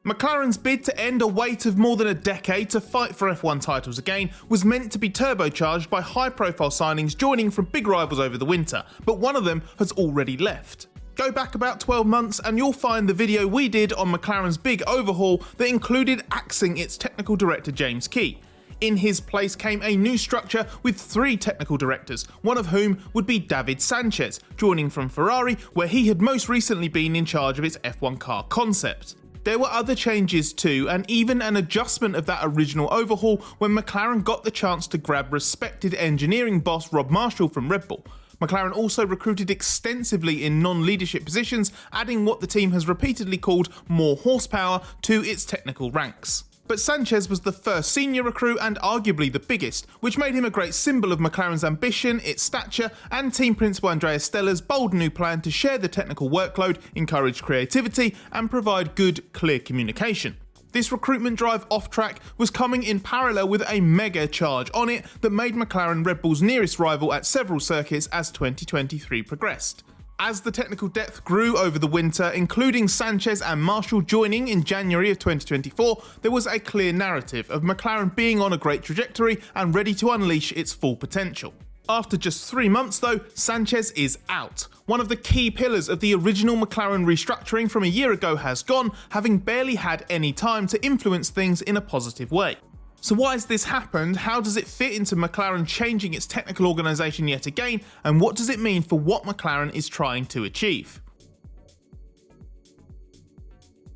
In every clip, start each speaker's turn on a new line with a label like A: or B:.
A: McLaren's bid to end a wait of more than a decade to fight for F1 titles again was meant to be turbocharged by high-profile signings joining from big rivals over the winter, but one of them has already left. Go back about 12 months and you'll find the video we did on McLaren's big overhaul that included axing its technical director James Key. In his place came a new structure with 3 technical directors, one of whom would be David Sanchez, joining from Ferrari, where he had most recently been in charge of its F1 car concept. There were other changes too, and even an adjustment of that original overhaul when McLaren got the chance to grab respected engineering boss Rob Marshall from Red Bull. McLaren also recruited extensively in non-leadership positions, adding what the team has repeatedly called more horsepower to its technical ranks. But Sanchez was the first senior recruit and arguably the biggest, which made him a great symbol of McLaren's ambition, its stature, and team principal Andrea Stella's bold new plan to share the technical workload, encourage creativity, and provide good, clear communication. This recruitment drive off track was coming in parallel with a mega charge on it that made McLaren Red Bull's nearest rival at several circuits as 2023 progressed. As the technical depth grew over the winter, including Sanchez and Marshall joining in January of 2024, there was a clear narrative of McLaren being on a great trajectory and ready to unleash its full potential. After just 3 months though, Sanchez is out. One of the key pillars of the original McLaren restructuring from a year ago has gone, having barely had any time to influence things in a positive way. So why has this happened? How does it fit into McLaren changing its technical organisation yet again? And what does it mean for what McLaren is trying to achieve?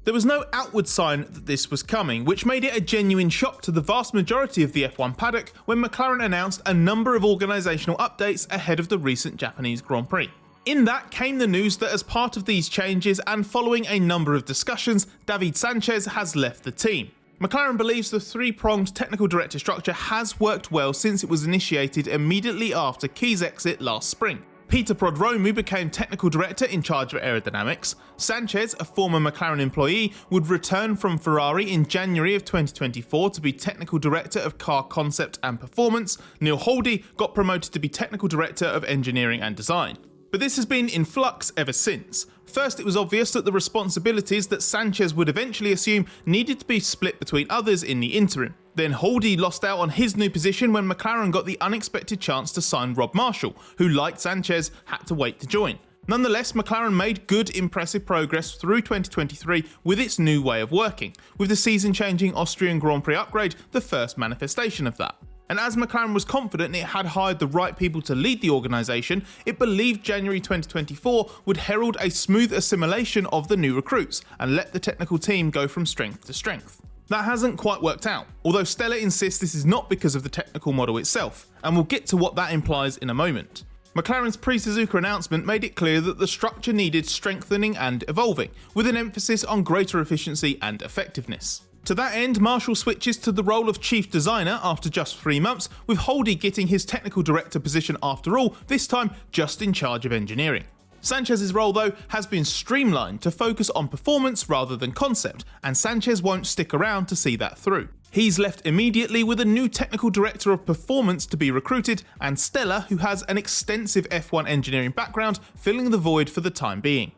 A: There was no outward sign that this was coming, which made it a genuine shock to the vast majority of the F1 paddock when McLaren announced a number of organisational updates ahead of the recent Japanese Grand Prix. In that came the news that as part of these changes and following a number of discussions, David Sanchez has left the team. McLaren believes the 3-pronged technical director structure has worked well since it was initiated immediately after Key's exit last spring. Peter Prodromou became technical director in charge of aerodynamics. Sanchez, a former McLaren employee, would return from Ferrari in January of 2024 to be technical director of car concept and performance. Neil Holdy got promoted to be technical director of engineering and design. But this has been in flux ever since. First, it was obvious that the responsibilities that Sanchez would eventually assume needed to be split between others in the interim. Then Holdy lost out on his new position when McLaren got the unexpected chance to sign Rob Marshall, who, like Sanchez, had to wait to join. Nonetheless, McLaren made good, impressive progress through 2023 with its new way of working, with the season-changing Austrian Grand Prix upgrade the first manifestation of that. And as McLaren was confident it had hired the right people to lead the organisation, it believed January 2024 would herald a smooth assimilation of the new recruits and let the technical team go from strength to strength. That hasn't quite worked out, although Stella insists this is not because of the technical model itself, and we'll get to what that implies in a moment. McLaren's pre-Suzuka announcement made it clear that the structure needed strengthening and evolving, with an emphasis on greater efficiency and effectiveness. To that end, Marshall switches to the role of chief designer after just 3 months, with Holdy getting his technical director position after all, this time just in charge of engineering. Sanchez's role though has been streamlined to focus on performance rather than concept, and Sanchez won't stick around to see that through. He's left immediately with a new technical director of performance to be recruited, and Stella, who has an extensive F1 engineering background, filling the void for the time being.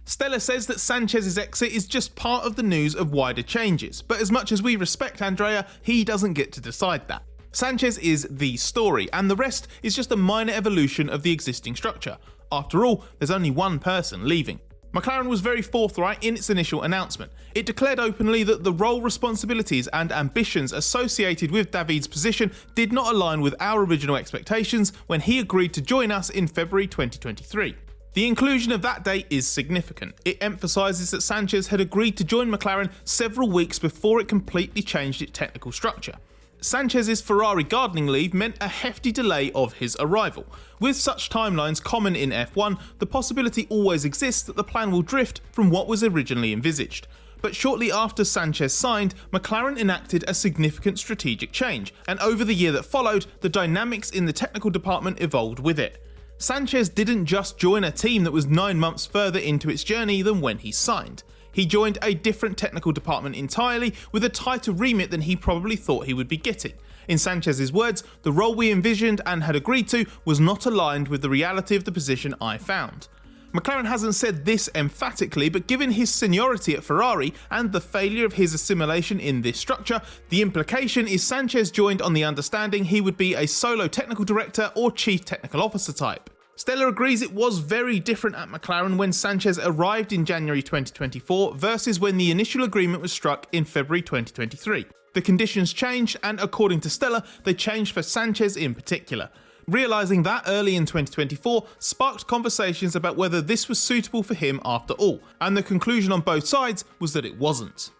A: Stella says that Sanchez's exit is just part of the news of wider changes, but as much as we respect Andrea, he doesn't get to decide that. Sanchez is the story, and the rest is just a minor evolution of the existing structure. After all, there's only one person leaving. McLaren was very forthright in its initial announcement. It declared openly that the role, responsibilities and ambitions associated with David's position did not align with our original expectations when he agreed to join us in February 2023. The inclusion of that date is significant. It emphasises that Sanchez had agreed to join McLaren several weeks before it completely changed its technical structure. Sanchez's Ferrari gardening leave meant a hefty delay of his arrival. With such timelines common in F1, the possibility always exists that the plan will drift from what was originally envisaged. But shortly after Sanchez signed, McLaren enacted a significant strategic change, and over the year that followed, the dynamics in the technical department evolved with it. Sanchez didn't just join a team that was 9 months further into its journey than when he signed. He joined a different technical department entirely, with a tighter remit than he probably thought he would be getting. In Sanchez's words, the role we envisioned and had agreed to was not aligned with the reality of the position I found. McLaren hasn't said this emphatically, but given his seniority at Ferrari and the failure of his assimilation in this structure, the implication is Sanchez joined on the understanding he would be a solo technical director or chief technical officer type. Stella agrees it was very different at McLaren when Sanchez arrived in January 2024 versus when the initial agreement was struck in February 2023. The conditions changed, and according to Stella, they changed for Sanchez in particular. Realising that early in 2024 sparked conversations about whether this was suitable for him after all, and the conclusion on both sides was that it wasn't.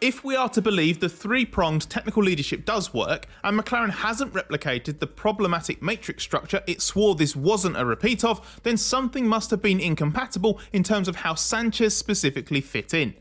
A: If we are to believe the three-pronged technical leadership does work, and McLaren hasn't replicated the problematic matrix structure it swore this wasn't a repeat of, then something must have been incompatible in terms of how Sanchez specifically fit in.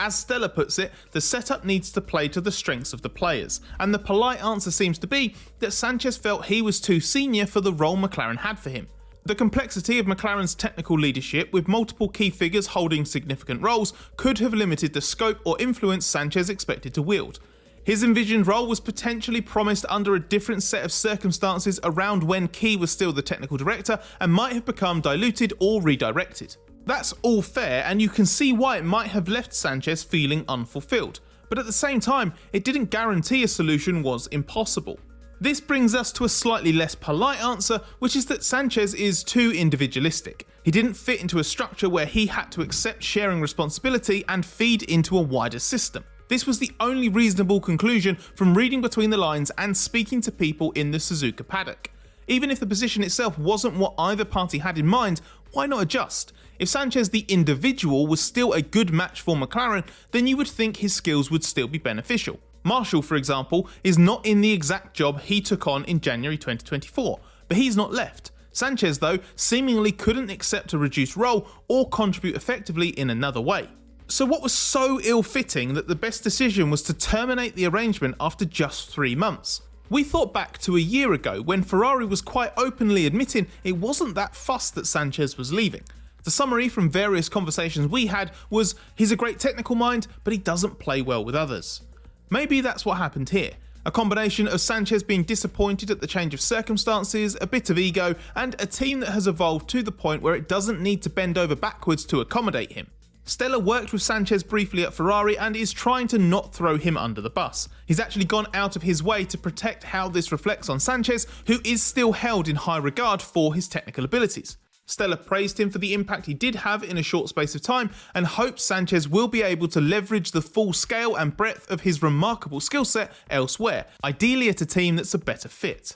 A: As Stella puts it, the setup needs to play to the strengths of the players, and the polite answer seems to be that Sanchez felt he was too senior for the role McLaren had for him. The complexity of McLaren's technical leadership, with multiple key figures holding significant roles, could have limited the scope or influence Sanchez expected to wield. His envisioned role was potentially promised under a different set of circumstances around when Key was still the technical director and might have become diluted or redirected. That's all fair, and you can see why it might have left Sanchez feeling unfulfilled, but at the same time, it didn't guarantee a solution was impossible. This brings us to a slightly less polite answer, which is that Sanchez is too individualistic. He didn't fit into a structure where he had to accept sharing responsibility and feed into a wider system. This was the only reasonable conclusion from reading between the lines and speaking to people in the Suzuka paddock. Even if the position itself wasn't what either party had in mind, why not adjust? If Sanchez the individual was still a good match for McLaren, then you would think his skills would still be beneficial. Marshall, for example, is not in the exact job he took on in January 2024, but he's not left. Sanchez, though, seemingly couldn't accept a reduced role or contribute effectively in another way. So what was so ill-fitting that the best decision was to terminate the arrangement after just 3 months? We thought back to a year ago when Ferrari was quite openly admitting it wasn't that fussed that Sanchez was leaving. The summary from various conversations we had was, he's a great technical mind, but he doesn't play well with others. Maybe that's what happened here. A combination of Sanchez being disappointed at the change of circumstances, a bit of ego, and a team that has evolved to the point where it doesn't need to bend over backwards to accommodate him. Stella worked with Sanchez briefly at Ferrari and is trying to not throw him under the bus. He's actually gone out of his way to protect how this reflects on Sanchez, who is still held in high regard for his technical abilities. Stella praised him for the impact he did have in a short space of time and hopes Sanchez will be able to leverage the full scale and breadth of his remarkable skill set elsewhere, ideally at a team that's a better fit.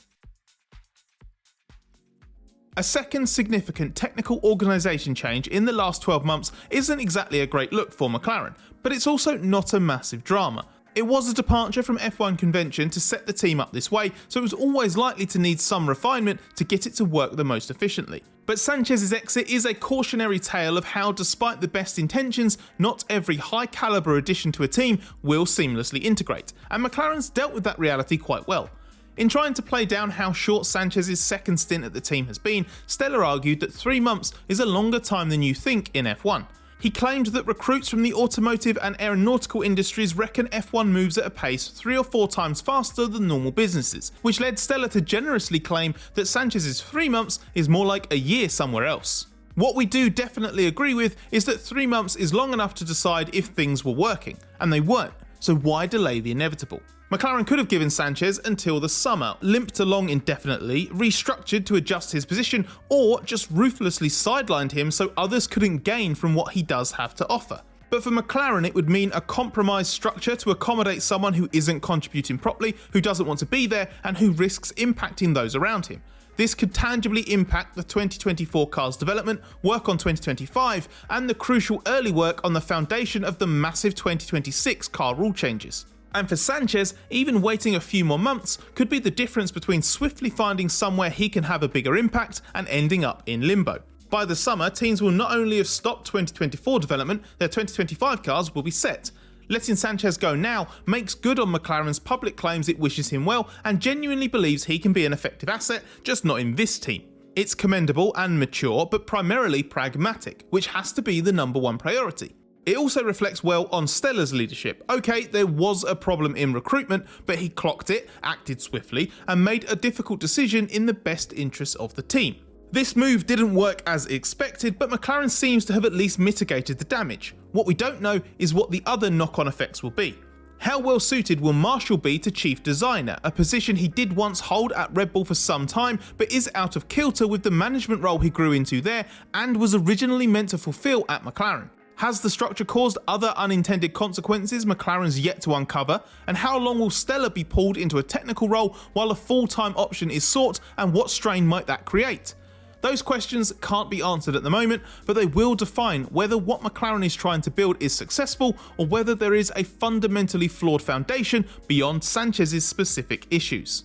A: A second significant technical organisation change in the last 12 months isn't exactly a great look for McLaren, but it's also not a massive drama. It was a departure from F1 convention to set the team up this way, so it was always likely to need some refinement to get it to work the most efficiently. But Sanchez's exit is a cautionary tale of how, despite the best intentions, not every high-calibre addition to a team will seamlessly integrate, and McLaren's dealt with that reality quite well. In trying to play down how short Sanchez's second stint at the team has been, Stella argued that 3 months is a longer time than you think in F1. He claimed that recruits from the automotive and aeronautical industries reckon F1 moves at a pace 3 or 4 times faster than normal businesses, which led Stella to generously claim that Sanchez's 3 months is more like a year somewhere else. What we do definitely agree with is that 3 months is long enough to decide if things were working, and they weren't, so why delay the inevitable? McLaren could have given Sanchez until the summer, limped along indefinitely, restructured to adjust his position, or just ruthlessly sidelined him so others couldn't gain from what he does have to offer. But for McLaren it would mean a compromised structure to accommodate someone who isn't contributing properly, who doesn't want to be there, and who risks impacting those around him. This could tangibly impact the 2024 car's development, work on 2025, and the crucial early work on the foundation of the massive 2026 car rule changes. And for Sanchez, even waiting a few more months could be the difference between swiftly finding somewhere he can have a bigger impact and ending up in limbo. By the summer, teams will not only have stopped 2024 development, their 2025 cars will be set. Letting Sanchez go now makes good on McLaren's public claims it wishes him well and genuinely believes he can be an effective asset, just not in this team. It's commendable and mature, but primarily pragmatic, which has to be the #1 priority. It also reflects well on Stella's leadership. Okay, there was a problem in recruitment, but he clocked it, acted swiftly, and made a difficult decision in the best interests of the team. This move didn't work as expected, but McLaren seems to have at least mitigated the damage. What we don't know is what the other knock-on effects will be. How well suited will Marshall be to chief designer, a position he did once hold at Red Bull for some time, but is out of kilter with the management role he grew into there and was originally meant to fulfill at McLaren? Has the structure caused other unintended consequences McLaren's yet to uncover? And how long will Stella be pulled into a technical role while a full-time option is sought, and what strain might that create? Those questions can't be answered at the moment, but they will define whether what McLaren is trying to build is successful or whether there is a fundamentally flawed foundation beyond Sanchez's specific issues.